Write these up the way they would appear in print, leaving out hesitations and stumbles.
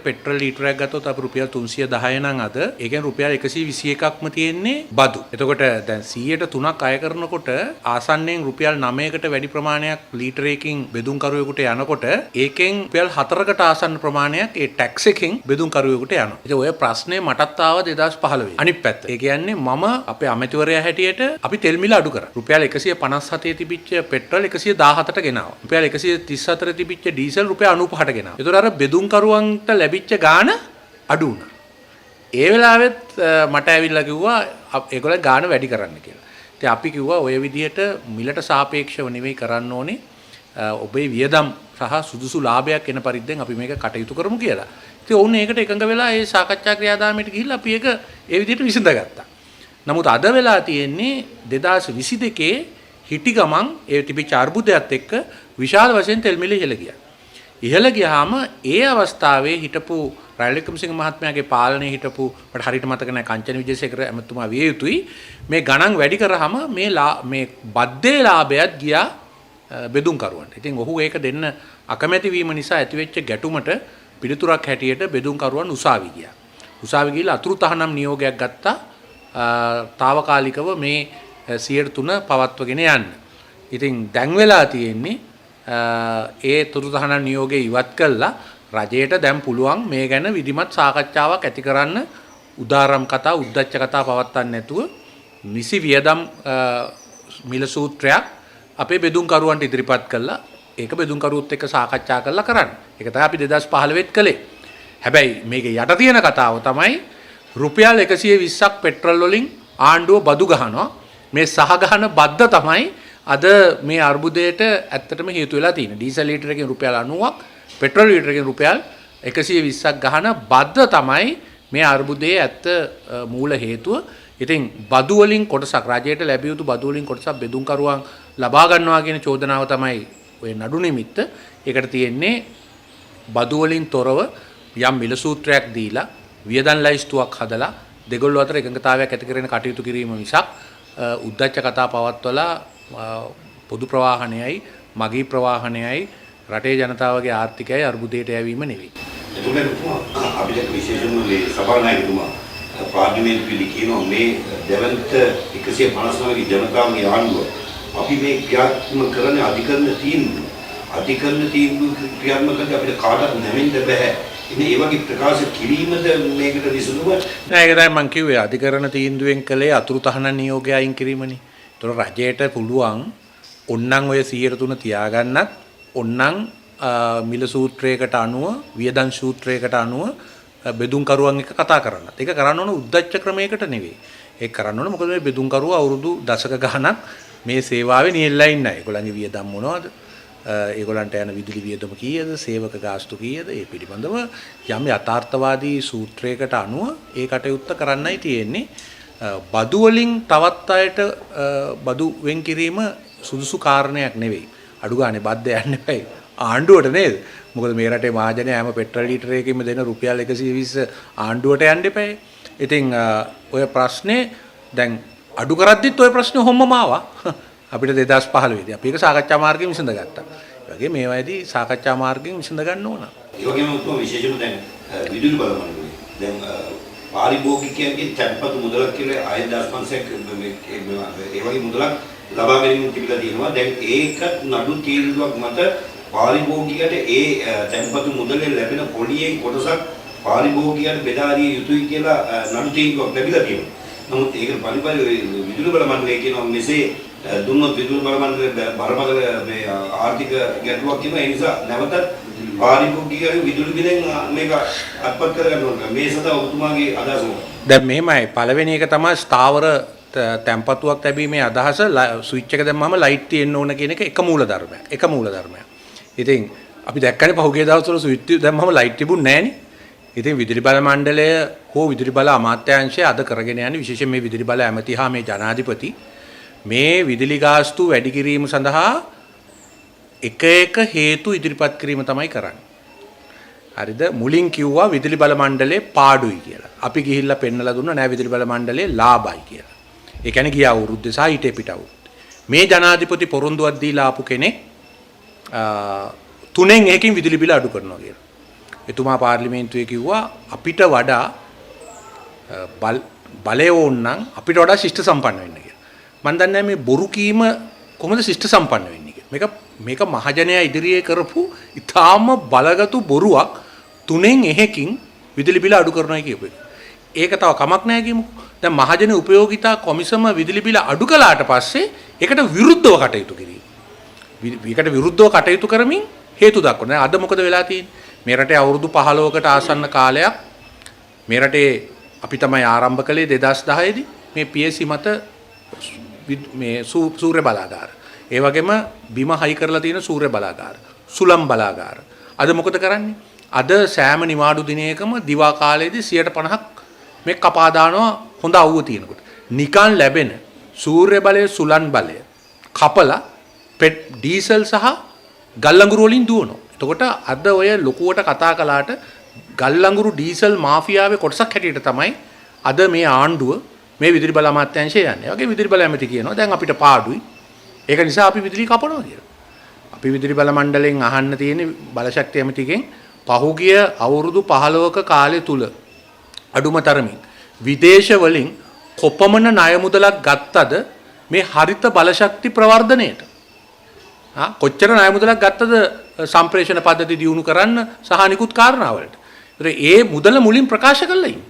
Petrol ලීටරයක් ගත්තොත් අපි රුපියල් 310 නම් අද ඒකෙන් රුපියල් 121ක්ම තියෙන්නේ බදු. එතකොට දැන් 103ක් අය කරනකොට ආසන්නයෙන් රුපියල් 9කට වැඩි ප්‍රමාණයක් ලීටරයකින් බෙදුම්කරුවෙකුට යනකොට ඒකෙන් රුපියල් 4කට ආසන්න ප්‍රමාණයක් ඒ ටැක්ස් එකෙන් බෙදුම්කරුවෙකුට යනවා. ඉතින් ඔය ප්‍රශ්නේ මටත් ආවා 2015. අනිත් පැත්ත. ඒ කියන්නේ මම අපේ අමාත්‍යවරයා හැටියට අපි තෙල් මිල අඩු කරා. රුපියල් 157 තිබිච්ච පෙට්‍රල් 117ට ගෙනාවා. රුපියල් 134 තිබිච්ච ඩීසල් රුපියල් 95ට ගෙනාවා. ඒතර අර බෙදුම්කරුවන්ට ලැබිච්ච ගාණ අඩු වුණා. ඒ වෙලාවෙත් මට ඇවිල්ලා කිව්වා ඒගොල්ලෝ ගාණ වැඩි කරන්න කියලා. ඉතින් අපි කිව්වා ඔය විදිහට මිලට සාපේක්ෂව නෙවෙයි කරන්න ඕනේ. ඔබේ වියදම් සහ සුදුසු ලාභයක් එන පරිද්දෙන් අපි මේක කටයුතු කරමු කියලා. ඉතින් ඔවුන් ඒකට එකඟ වෙලා ඒ සාකච්ඡා ක්‍රියාදාමයට ගිහිල්ලා අපි ඒක ඒ විදිහට විසඳගත්තා. නමුත් අද වෙලා තියෙන්නේ 2022 හිටි ගමන් ඒ තිබිච්ච අර්බුදයත් එක්ක විශාල වශයෙන් තෙල් මිල ඉහළ ගියා. ඉහළ ගියාම ඒ අවස්ථාවේ හිටපු රනිල් වික්‍රමසිංහ මහත්මයාගේ පාලනයේ හිටපු මට හරියට මතක නැහැ කංචන විජේසේකර ඇමතුමා විය යුතුයි මේ ගණන් වැඩි කරාම මේ බද්දේ ලාභයත් ගියා බෙදුම්කරුවන්ට. ඉතින් ඔහු ඒක දෙන්න අකමැති වීම නිසා ඇතිවෙච්ච ගැටුමට පිළිතුරක් හැටියට බෙදුම්කරුවන් උසාවි ගියා. උසාවි ගිහලා අතුරු තහනම් නියෝගයක් ගත්තා తాවකාලිකව මේ 103 පවත්වගෙන යන්න. ඉතින් දැන් වෙලා තියෙන්නේ ඒ තුරුතහන නියෝගය ඉවත් කළා රජයට දැන් පුළුවන් මේ ගැන විධිමත් සාකච්ඡාවක් ඇති කරන්න උදාරම් කතා උද්දච්ච කතා පවත්වන්න නැතුව නිසි වියදම් මිල සූත්‍රයක් අපේ බෙදුම්කරුවන්ට ඉදිරිපත් කළා ඒක බෙදුම්කරුවොත් එක්ක සාකච්ඡා කරලා කරන්න. ඒක තමයි අපි 2015 කළේ. හැබැයි මේකේ යට තියෙන කතාව තමයි රුපියල් 120ක් පෙට්‍රල් වලින් ආණ්ඩුව බදු ගහනවා. මේ සහ ගහන බද්ද තමයි අද මේ අර්බුදයට ඇත්තටම හේතු වෙලා තියෙන්නේ. ඩීසල් ලීටරකින් රුපියල් 90ක්, පෙට්‍රල් ලීටරකින් රුපියල් 120ක් ගහන බද්ද තමයි මේ අර්බුදයේ ඇත්ත මූල හේතුව. ඉතින් බදු වලින් කොටසක් රජයට ලැබිය යුතු බදු වලින් කොටසක් බෙදුම්කරුවන් ලබා ගන්නවා කියන චෝදනාව තමයි ඔය නඩු නිමිත්ත. ඒකට තියෙන්නේ බදු වලින් තොරව යම් මිල සූත්‍රයක් දීලා වියදම් ලයිස්තුවක් හදලා දෙගොල්ලෝ අතර එකඟතාවයක් ඇති කරගෙන කටයුතු කිරීම මිසක් උද්දච්ච කතා පවත්වලා පොදු ප්‍රවාහනයයි මගී ප්‍රවාහනයයි රටේ ජනතාවගේ ආර්ථිකයයි අර්බුදයට යැවීම නෙවෙයි. එතකොට අපිට විශේෂයෙන්ම මේ සභානායකතුමා පාර්ලිමේන්තුවේ කියනවා මේ දෙවන්ත 159 ජනතාවගේ ආණ්ඩුව අපි මේ ක්‍රියාත්මක කරන අධිකරණ තීන්දුව ක්‍රියාත්මක කරද්දී අපිට කාටවත් නැවෙන්න බෑ. ඉතින් ඒ වගේ ප්‍රකාශ කිරීමද මේකට විසඳුම නෑ. ඒක තමයි මම කිව්වේ අධිකරණ තීන්දුවෙන් කළේ අතුරු තහනම් නියෝගය අයින් කිරීමනේ. ඒතර රජයට පුළුවන් ඔන්නම් ඔය 103 තියාගන්නත් ඔන්නම් මිල සූත්‍රයකට අනුව වියදම් සූත්‍රයකට අනුව බෙදුම්කරුවන් එක්ක කතා කරන්නත්. ඒක කරන්න ඕන උද්දච්ච ක්‍රමයකට නෙවෙයි. ඒක කරන්න ඕන මොකද මේ බෙදුම්කරුව අවුරුදු දශක ගණනක් මේ සේවාවේ නියැලලා ඉන්නයි. ඒගොල්ලන්ගේ වියදම් මොනවද? ඒගොල්ලන්ට යන විදුලි වියදම කීයද? සේවක ගාස්තු කීයද? ඒ පිළිබඳව යම් යථාර්ථවාදී සූත්‍රයකට අනුව ඒ කටයුත්ත කරන්නයි තියෙන්නේ. බදු වලින් තවත් අයට බදු වෙන් කිරීම සුදුසු කාරණයක් නෙවෙයි. අඩු ගානේ බද්ද යන්න එපයි ආණ්ඩුවට නේද? මොකද මේ රටේ මහජනයා හැම පෙට්‍රල් ලීටරයකින්ම දෙන රුපියල් 120 ආණ්ඩුවට යන්න එපයි. ඉතින් ඔය ප්‍රශ්නේ දැන් අඩු කරද්දිත් ඔය ප්‍රශ්නේ හොම්මම ආවා. අපිට 2015 දී අපි ඒක සාකච්ඡා මාර්ගයෙන් විසඳගත්තා. ඒ වගේ මේවායිදී සාකච්ඡා මාර්ගයෙන් විසඳ ගන්න ඕන. ඒ වගේම උතුම් විශේෂයෙන්ම දැන් විදුලි බල මණ්ඩලය දැන් පාරිභෝගිකයන්ගේ තැන්පතු මුදලක් කියලා 6500ක් ඒ වගේ මුදලක් ලබා ගැනීම තිබිලා තියෙනවා. දැන් ඒක නඩු තීන්දුවක් මත පාරිභෝගිකයට ඒ තැන්පතු මුදලෙන් ලැබෙන පොලියෙන් කොටසක් පාරිභෝගිකයට බෙදා දිය යුතුයි කියලා නඩු තීන්දුවක් ලැබිලා තියෙනවා. නමුත් ඒක විදුලි බල මණ්ඩලය කියනවා මෙසේ දුන්නොත් විදුලි බල මණ්ඩලයේ බරපතල මේ ආර්ථික ගැටලුවක් තියෙනවා. ඒ නිසා නැවතත් පාරිභෝගිකයන් විදුලි බිලෙන් මේක අත්පත් කරගන්න ඕන. මේ සඳහා ඔබතුමාගේ අදහස මොකක්ද? දැන් මෙහෙමයි පළවෙනි එක තමයි ස්ථාවර තැන්පතුවක් ලැබීමේ අදහස ස්විච් එක දැම්මම ලයිට් තියෙන්න ඕන කියන එක මූල ධර්මයක්. ඉතින් අපි දැක්කනේ පහුගිය දවස්වල ස්විච් දැම්මම ලයිට් තිබුණේ නැහනේ. ඉතින් විදුලි බල මණ්ඩලය හෝ විදුලි බල අමාත්‍යාංශය අද කරගෙන යන්නේ විශේෂයෙන් මේ විදුලි බල ඇමති හා මේ ජනාධිපති මේ විදුලි ගාස්තු වැඩි කිරීම සඳහා එක හේතු ඉදිරිපත් කිරීම තමයි කරන්නේ. හරිද? මුලින් කිව්වා විදුලි බල මණ්ඩලේ පාඩුයි කියලා. අපි ගිහිල්ලා පෙන්නලා දුන්නා නෑ විදුලි බල මණ්ඩලේ ලාභයි කියලා. ඒ කියන්නේ ගිය අවුරුද්දේ සහ ඊට පිට අවුරුද්දේ. මේ ජනාධිපති පොරොන්දුවක් දීලා ආපු කෙනෙක් 3න් 1කින් විදුලි බිල අඩු කරනවා කියලා. එතුමා පාර්ලිමේන්තුවේ කිව්වා අපිට වඩා බලය ඕනනම් අපිට වඩා ශිෂ්ට සම්පන්න වෙන්න කියලා. මම දන්නේ මේ බොරු කීම කොහොමද ශිෂ්ට සම්පන්න වෙන්නේ කියලා. මේක මහජනයා ඉදිරියේ කරපු ඊටාම බලගතු බොරුවක්. 3න් 1කින් විදුලි බිල අඩු කරනවා කියපේ. ඒක තව කමක් නැහැ කියමුකෝ. දැන් මහජන උපයෝගිතා කොමිසම විදුලි බිල අඩු කළාට පස්සේ ඒකට විරුද්ධව කටයුතු කිරීම. ඒකට විරුද්ධව කටයුතු කරමින් හේතු දක්වන. දැන් අද මොකද වෙලා තියෙන්නේ? මේ රටේ අවුරුදු 15කට ආසන්න කාලයක් මේ රටේ අපි තමයි ආරම්භ කළේ 2010 දී මේ PSC මත මේ සූර්ය බලාගාර. ඒ වගේම බිම හයි කරලා තියෙන සූර්ය බලාගාර. සුලම් බලාගාර. අද මොකද කරන්නේ? අද සෑම නිවාඩු දිනයකම දිවා කාලයේදී 50%ක් මේ කපා දානවා හොඳ අවුව තියෙනකොට. නිකන් ලැබෙන සූර්ය බලය සුලන් බලය කපලා ඩීසල් සහ ගල්ලංගුරු වලින් දුවනවා. එතකොට අද ඔය ලොකුවට කතා කළාට ගල්ලංගුරු ඩීසල් මාෆියාවේ කොටසක් හැටියට තමයි අද මේ ආණ්ඩුව මේ විදුලි බල අමාත්‍යාංශය යන්නේ. වගේ විදුලි බල ඇමති කියනවා දැන් අපිට පාඩුයි. ඒක නිසා අපි විදුලි කපනවා කියලා. අපි විදුලි බල මණ්ඩලයෙන් අහන්න තියෙන බලශක්ති ඇමතිගෙන් පහුගිය අවුරුදු 15ක කාලය තුල අඩුම තරමින් විදේශ වලින් කොපමණ ණය මුදලක් ගත්තද මේ හරිත බලශක්ති ප්‍රවර්ධනයට? කොච්චර ණය මුදලක් ගත්තද සම්ප්‍රේෂණ පද්ධති දියුණු කරන්න සහ අනිකුත් කාරණාවලට. ඒ මුදල මුලින් ප්‍රකාශ කළා ඉන්නේ.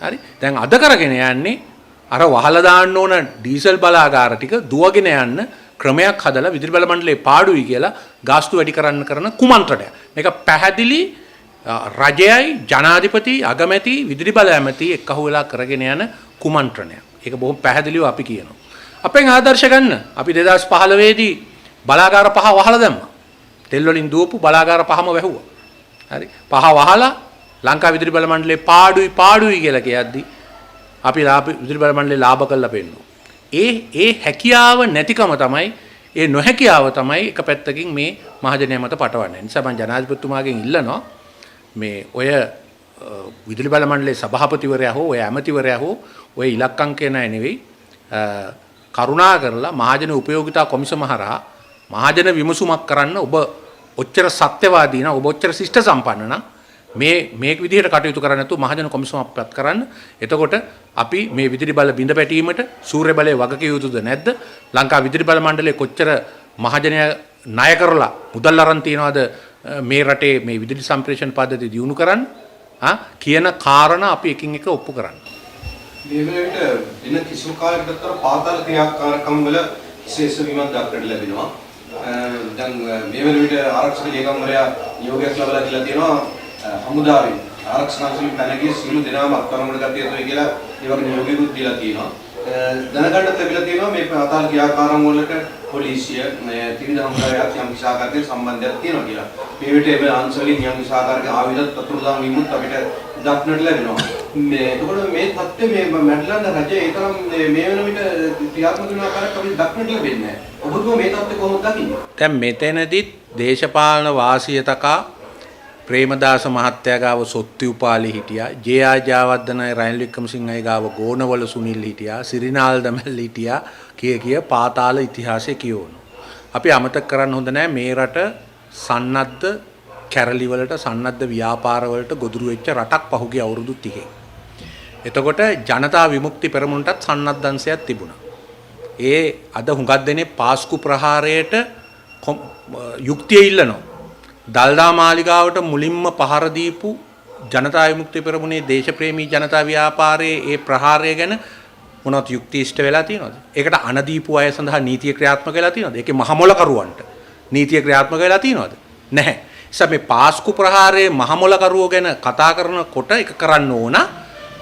හරි. දැන් අද කරගෙන යන්නේ අර වහලා දාන්න ඕන ඩීසල් බලාගාර ටික දුවගෙන යන්න ක්‍රමයක් හදලා විදුලි බල මණ්ඩලයේ පාඩුයි කියලා ගාස්තු වැඩි කරන්න කරන කුමන්ත්‍රණයක්. මේක පැහැදිලි රජයයි ජනාධිපති අගමැති විදුලි බල ඇමති එක්කහුව වෙලා කරගෙන යන කුමන්ත්‍රණයක්. ඒක බොහොම පැහැදිලිව අපි කියනවා. අපෙන් ආදර්ශ ගන්න. අපි 2015 දී බලාගාර 5 වහලා දැම්මා. තෙල් වලින් දුවපු බලාගාර 5ම වැහුවා. හරි. 5 වහලා ලංකා විදුලි බල මණ්ඩලයේ පාඩුයි කියලා කියද්දි අපි විදුලි බල මණ්ඩලේ ලාභ කළා පෙන්නනවා. ඒ හැකියාව නැතිකම තමයි ඒ නොහැකියාව තමයි එක පැත්තකින් මේ මහජනයා මත පටවන්නේ. නිසා මම ජනාධිපතිතුමාගෙන් ඉල්ලනවා මේ ඔය විදුලි බල මණ්ඩලයේ සභාපතිවරයා හෝ ඔය ඇමතිවරයා හෝ ඔය ඉලක්කම් කියන අය නෙවෙයි කරුණා කරලා මහජන උපයෝගිතා කොමිසම හරහා මහජන විමසුමක් කරන්න ඔබ ඔච්චර සත්‍යවාදී නම් ඔබ ඔච්චර ශිෂ්ට සම්පන්න නම් මේ විදිහට කටයුතු කරන්නේ නැතුව මහජන කොමිසමක් පත් කරන්න. එතකොට අපි මේ විදුලි බල බිඳ පැටීමට සූර්ය බලය වගකිය යුතුද නැද්ද? ලංකා විදුලි බල මණ්ඩලයේ කොච්චර මහජනයා ණය කරලා මුදල් අරන් තියනවාද මේ රටේ මේ විදුලි සම්ප්‍රේෂණ පද්ධතිය දියුණු කරන්න කියන කාරණා අපි එකින් එක ඔප්පු කරන්න. මේ වෙලාවට දින කිසිම කාලයකට අතර පාතාල ක්‍රියාකාරකම් වල විශේෂ වීමක් දක්නට ලැබෙනවා. දැන් මේ වෙලාවට ආරක්ෂක ලේකම්වරයා නියෝගයක් ලබා දීලා තියෙනවා හමුදාවෙන් ආරක්ෂකවලින් පැනගිය සියලු දෙනාම අත්අඩංගුවට ගත යුතුයි කියලා ඒ වගේ නියෝගයකුත් දීලා තියෙනවා. දැනගන්නත් ලැබිලා තියෙනවා මේ පාතාල ක්‍රියාකාරම් වලට පොලිසිය ත්‍රිවිධ හමුදාවත් යම් විශාකාරකේ සම්බන්ධයක් තියෙනවා කියලා. මේ විදිහට මේ අංශවලින් යම් විශාකාරකේ ආවිදත් අතුරුදාන් වීමුත් අපිට දක්නට ලැබෙනවා. එතකොට මේ தත්ත්වය මේ මැඩ්ලන්ඩ් රජය ඒ තරම් මේ වෙන විට ක්‍රියාත්මක වෙන ආකාරයක් අපිට දක්නට ලැබෙන්නේ නැහැ. ඔබතුමා මේ தත්ත්වය කොහොමද දකින්නේ? දැන් මෙතනදිත් දේශපාලන වාසිය තකා ප්‍රේමදාස මහත්තයා ගාව සොත්ති උපාලි හිටියා, ජේ.ආර්. ජයවර්ධන රනිල් වික්‍රමසිංහයි ගාව ගෝනවල සුනිල් හිටියා, සිරිනාල් දමල් හිටියා කිය පාතාල ඉතිහාසය කියවනවා. අපි අමතක කරන්න හොඳ නැහැ මේ රට සන්නද්ධ කැරලි වලට සන්නද්ධ ව්‍යාපාර වලට ගොදුරු වෙච්ච රටක් පහුගිය අවුරුදු 30. එතකොට ජනතා විමුක්ති පෙරමුණටත් සන්නද්ධ අංශයක් තිබුණා. ඒ අද හුඟක් දෙනේ පාස්කු ප්‍රහාරයට යුක්තිය ඉල්ලනවා. දල්දා මාලිගාවට මුලින්ම පහර දීපු ජනතා විමුක්ති පෙරමුණේ දේශප්‍රේමී ජනතා ව්‍යාපාරයේ ඒ ප්‍රහාරය ගැන මොනවත් යුක්ති ඉෂ්ට වෙලා තියෙනවද? ඒකට අනදීපු අය සඳහා නීතිය ක්‍රියාත්මක වෙලා තියෙනවද? ඒකේ මහමොලකරුවන්ට නීතිය ක්‍රියාත්මක වෙලා තියෙනවද? නැහැ. නිසා මේ පාස්කු ප්‍රහාරයේ මහමොලකරුවෝ ගැන කතා කරනකොට එක කරන්න ඕන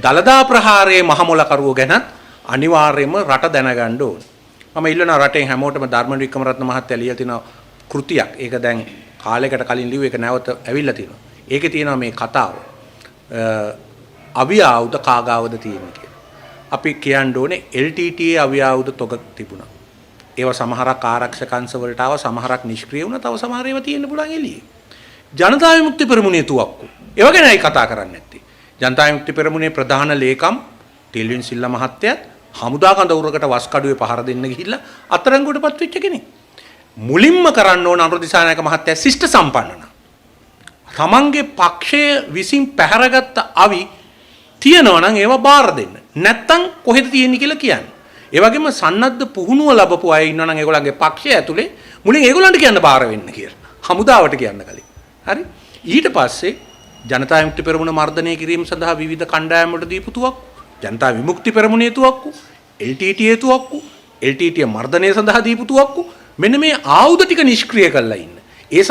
දලදා ප්‍රහාරයේ මහමොලකරුවෝ ගැනත් අනිවාර්යයෙන්ම රට දැනගන්න ඕන. මම ඉල්ලනවා රටේ හැමෝටම ධර්මන වික්‍රමරත්න මහත්තයා ලියලා තියෙන කෘතියක්. ඒක දැන් කාලයකට කලින් ලිව්ව එක නැවත ඇවිල්ලා තියෙනවා. ඒකේ තියෙනවා මේ කතාව. අවියාවුද කාගාවද තියෙන්නේ කියලා. අපි කියන්න ඕනේ LTTE අවියාවුද තොග තිබුණා. ඒව සමහරක් ආරක්ෂක අංශ වලට ආව, සමහරක් නිෂ්ක්‍රීය වුණා, තව සමහර ඒවා තියෙන්න පුළුවන් එළියේ. ජනතා විමුක්ති පෙරමුණේ තුවක්කු. ඒව ගැනයි කතා කරන්නේ නැත්තේ. ජනතා විමුක්ති පෙරමුණේ ප්‍රධාන ලේකම් ටෙල්වින් සිල්ලා මහත්තයත් හමුදා කඳවුරකට වස් කඩුවේ පහර දෙන්න ගිහිල්ලා අත්අඩංගුවටපත් වෙච්ච කෙනෙක්. මුලින්ම කරන්න ඕන අනුර දිසානායක මහත්තයා ශිෂ්ට සම්පන්න නම් තමන්ගේ පක්ෂය විසින් පැහැරගත්ත අවි තියෙනවා නම් ඒවා බාර දෙන්න. නැත්තම් කොහෙද තියෙන්නේ කියලා කියන්න. ඒ වගේම සන්නද්ධ පුහුණුව ලැබපු අය ඉන්නවා නම් ඒගොල්ලන්ගේ පක්ෂය ඇතුලේ මුලින් ඒගොල්ලන්ට කියන්න බාර වෙන්න කියලා. හමුදාවට කියන්න කලින්. හරි? ඊට පස්සේ ජනතා විමුක්ති පෙරමුණ මර්ධනය කිරීම සඳහා විවිධ කණ්ඩායම් වලට දීපු තුවක්කු, ජනතා විමුක්ති පෙරමුණේ තුවක්කු, LTT තුවක්කු, LTT මර්ධනය සඳහා දීපු තුවක්කු, මෙන්න මේ ආයුධ ටික නිෂ්ක්‍රිය කරලා ඉන්න. ඒ